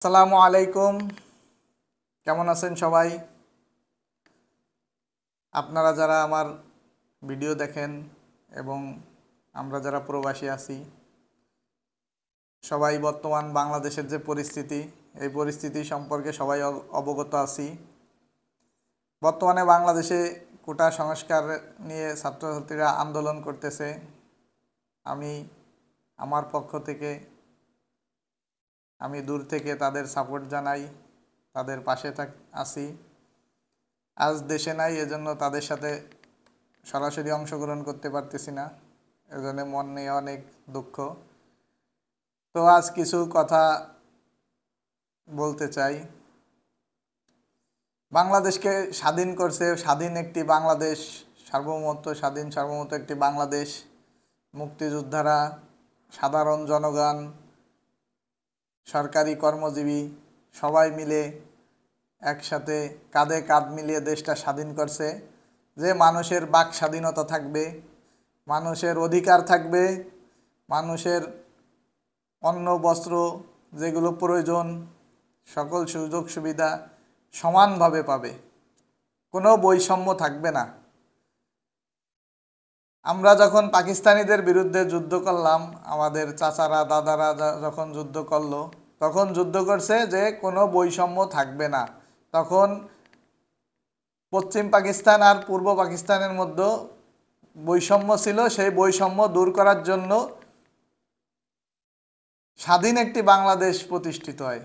আসসালামু আলাইকুম। কেমন আছেন সবাই? আপনারা যারা আমার ভিডিও দেখেন এবং আমরা যারা প্রবাসী আছি, সবাই বর্তমান বাংলাদেশের যে পরিস্থিতি, এই পরিস্থিতি সম্পর্কে সবাই অবগত আছি। বর্তমানে বাংলাদেশে কোটা সংস্কার নিয়ে ছাত্রছাত্রীরা আন্দোলন করতেছে। আমি আমার পক্ষ থেকে দূর থেকে তাদের সাপোর্ট জানাই, তাদের পাশে আছি। আজ দেশে নাই, এজন্য তাদের সাথে সরাসরি অংশগ্রহণ করতে পারতেছি না, এজন্য মন নিয়ে অনেক দুঃখ। তো আজ কিছু কথা বলতে চাই। বাংলাদেশকে স্বাধীন করছে স্বাধীন একটি বাংলাদেশ, সার্বভৌমত্ব একটি বাংলাদেশ। মুক্তিযোদ্ধারা, সাধারণ জনগণ, সরকারি কর্মজীবী সবাই মিলে একসাথে কাঁধে কাঁধ মিলিয়ে দেশটা স্বাধীন করছে। যে মানুষের বাক স্বাধীনতা থাকবে, মানুষের অধিকার থাকবে, মানুষের অন্ন বস্ত্র যেগুলো প্রয়োজন সকল সুযোগ সুবিধা সমানভাবে পাবে, কোনো বৈষম্য থাকবে না। আমরা যখন পাকিস্তানিদের বিরুদ্ধে যুদ্ধ করলাম, আমাদের চাচারা দাদারা যখন যুদ্ধ করলো, তখন যুদ্ধ করছে যে কোনো বৈষম্য থাকবে না। তখন পশ্চিম পাকিস্তান আর পূর্ব পাকিস্তানের মধ্যে বৈষম্য ছিল, সেই বৈষম্য দূর করার জন্য স্বাধীন একটি বাংলাদেশ প্রতিষ্ঠিত হয়।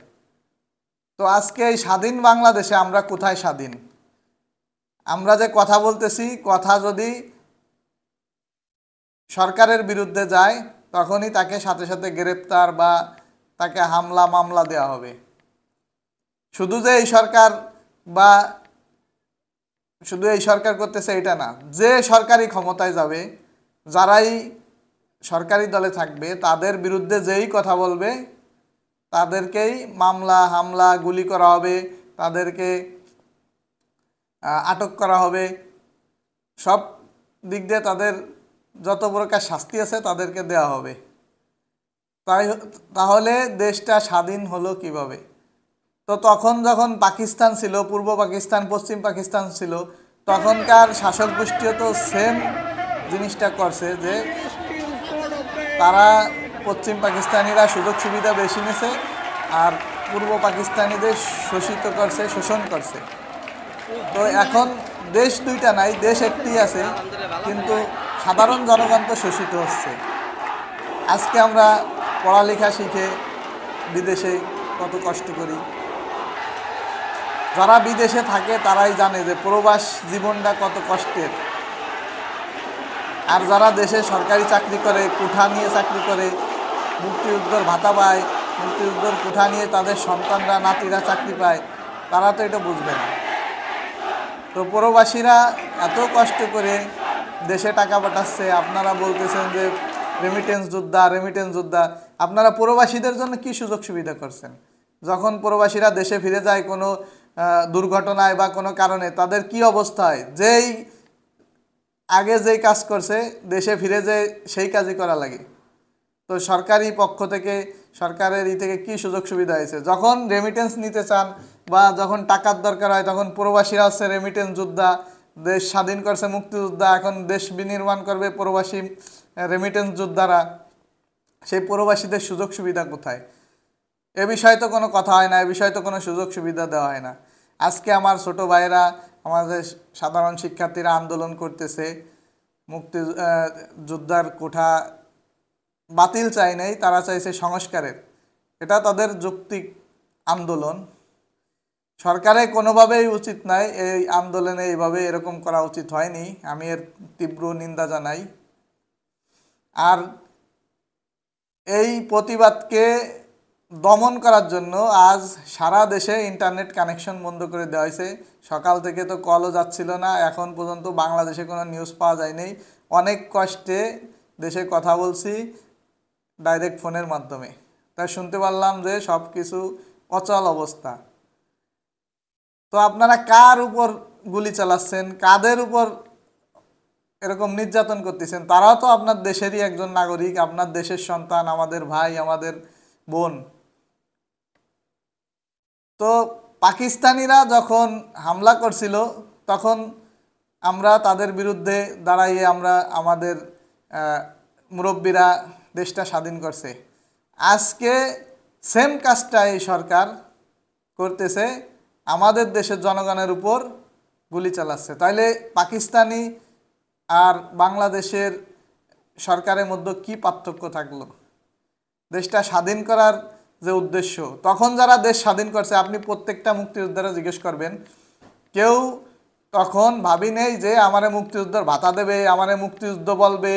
তো আজকে এই স্বাধীন বাংলাদেশে আমরা কোথায় স্বাধীন? আমরা যে কথা বলতেছি, কথা যদি সরকারের বিরুদ্ধে যায় তখনই তাকে সাথে সাথে গ্রেপ্তার বা তাকে হামলা মামলা দেওয়া হবে। শুধু যে এই সরকার বা শুধু এই সরকার করতেছে এটা না, যে সরকারি ক্ষমতায় যাবে, যারাই সরকারি দলে থাকবে, তাদের বিরুদ্ধে যেই কথা বলবে তাদেরকেই মামলা হামলা গুলি করা হবে, তাদেরকে আটক করা হবে। সব দিক দিয়ে তাদের যত প্রকার শাস্তি আছে তাদেরকে দেওয়া হবে। তাহলে দেশটা স্বাধীন হলো কিভাবে? তো তখন যখন পাকিস্তান ছিল, পূর্ব পাকিস্তান পশ্চিম পাকিস্তান ছিল, তখনকার শাসক গোষ্ঠীও তো সেম জিনিসটা করছে, যে তারা পশ্চিম পাকিস্তানিরা সুযোগ সুবিধা বেশি নিয়েছে আর পূর্ব পাকিস্তানিদের শোষিত করছে, শোষণ করছে। তো এখন দেশ দুইটা নাই, দেশ একটি আছে, কিন্তু সাধারণ জনগণ তো শোষিত হচ্ছে। আজকে আমরা পড়ালেখা শিখে বিদেশে কত কষ্ট করি। যারা বিদেশে থাকে তারাই জানে যে প্রবাস জীবনটা কত কষ্টের। আর যারা দেশে সরকারি চাকরি করে, কোঠা নিয়ে চাকরি করে, মুক্তিযুদ্ধর ভাতা পায়, মুক্তিযুদ্ধর কোঠা নিয়ে তাদের সন্তানরা নাতিরা চাকরি পায়, তারা তো এটা বুঝবে না। তো প্রবাসীরা এত কষ্ট করে দেশে টাকা পাঠাচ্ছে, আপনারা বলতেছেন যে রেমিটেন্স যোদ্ধা। আপনারা প্রবাসীদের জন্য কি সুযোগ সুবিধা করছেন? যখন প্রবাসীরা দেশে ফিরে যায় কোনো দুর্ঘটনায় বা কোনো কারণে, তাদের কি অবস্থা হয়? যেই আগে যেই কাজ করছে, দেশে ফিরে যে সেই কাজই করা লাগে। তো সরকারি পক্ষ থেকে, সরকারের থেকে কি সুযোগ সুবিধা হয়েছে? যখন রেমিটেন্স নিতে চান বা যখন টাকার দরকার হয়, তখন প্রবাসীরা হচ্ছে রেমিটেন্স যোদ্ধা। দেশ স্বাধীন করছে মুক্তিযোদ্ধা, এখন দেশ বিনির্মাণ করবে প্রবাসী রেমিটেন্স যোদ্ধারা। সেই প্রবাসীদের সুযোগ সুবিধা কোথায়? এ বিষয়ে তো কোনো কথা হয় না, এ বিষয়ে তো কোনো সুযোগ সুবিধা দেওয়া হয় না। আজকে আমার ছোট ভাইরা, আমাদের সাধারণ শিক্ষার্থীরা আন্দোলন করতেছে, মুক্তি যোদ্ধার কোঠা বাতিল চাই নাই, তারা চাইছে সংস্কারের। এটা তাদের যৌক্তিক আন্দোলন। সরকারের কোনোভাবেই উচিত নাই এই আন্দোলনে এইভাবে এরকম করা উচিত হয়নি, আমি এর তীব্র নিন্দা জানাই। আর এই প্রতিবাদকে দমন করার জন্য আজ সারা দেশে ইন্টারনেট কানেকশন বন্ধ করে দেওয়া হয়েছে। সকাল থেকে তো কলও যাচ্ছিল না, এখন পর্যন্ত বাংলাদেশে কোনো নিউজ পাওয়া যায়নি। অনেক কষ্টে দেশে কথা বলছি ডাইরেক্ট ফোনের মাধ্যমে, তাই শুনতে পারলাম যে সব কিছু অচল অবস্থা। তো আপনারা কার উপর গুলি চালাচ্ছেন, কাদের উপর এরকম নির্যাতন করতেছেন? তারাও তো আপনার দেশেরই একজন নাগরিক, আপনার দেশের সন্তান, আমাদের ভাই, আমাদের বোন। তো পাকিস্তানিরা যখন হামলা করছিল তখন আমরা তাদের বিরুদ্ধে দাঁড়াইয়ে আমরা আমাদের মুরব্বীরা দেশটা স্বাধীন করছে। আজকে সেম কাজটা এই সরকার করতেছে, আমাদের দেশের জনগণের উপর গুলি চালাচ্ছে। তাইলে পাকিস্তানি আর বাংলাদেশের সরকারের মধ্যে কি পার্থক্য থাকলো? দেশটা স্বাধীন করার যে উদ্দেশ্য, তখন যারা দেশ স্বাধীন করছে, আপনি প্রত্যেকটা মুক্তিযোদ্ধারা জিজ্ঞেস করবেন, কেউ তখন ভাবি নেই যে আমারে মুক্তিযুদ্ধের ভাতা দেবে, আমারে মুক্তিযুদ্ধ বলবে,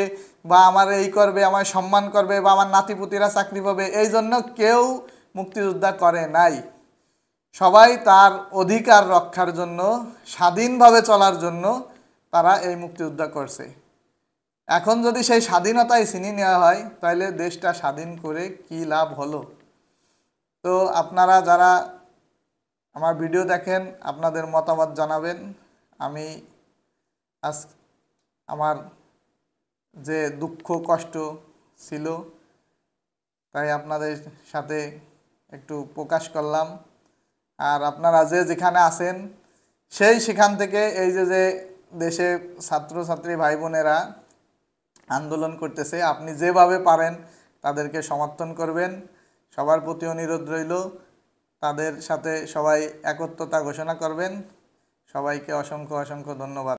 বা আমার এই করবে, আমার সম্মান করবে, বা আমার নাতিপুতিরা চাকরি পাবে, এই জন্য কেউ মুক্তিযোদ্ধা করে নাই। সবাই তার অধিকার রক্ষার জন্য, স্বাধীনভাবে চলার জন্য তারা এই মুক্তিযোদ্ধা করছে। এখন যদি সেই স্বাধীনতায় ছিনিয়ে নেওয়া হয়, তাহলে দেশটা স্বাধীন করে কি লাভ হলো? তো আপনারা যারা আমার ভিডিও দেখেন, আপনাদের মতামত জানাবেন। আমি আজ আমার যে দুঃখ কষ্ট ছিল, তাই আপনাদের সাথে একটু প্রকাশ করলাম। আর আপনারা যে যেখানে আছেন, সেখান থেকে এই যে দেশে ছাত্রছাত্রী ভাই বোনেরা আন্দোলন করতেছে, আপনি যেভাবে পারেন তাদেরকে সমর্থন করবেন। সবার প্রতি অনুরোধ রইল, তাদের সাথে সবাই একত্রতা ঘোষণা করবেন। সবাইকে অসংখ্য অসংখ্য ধন্যবাদ।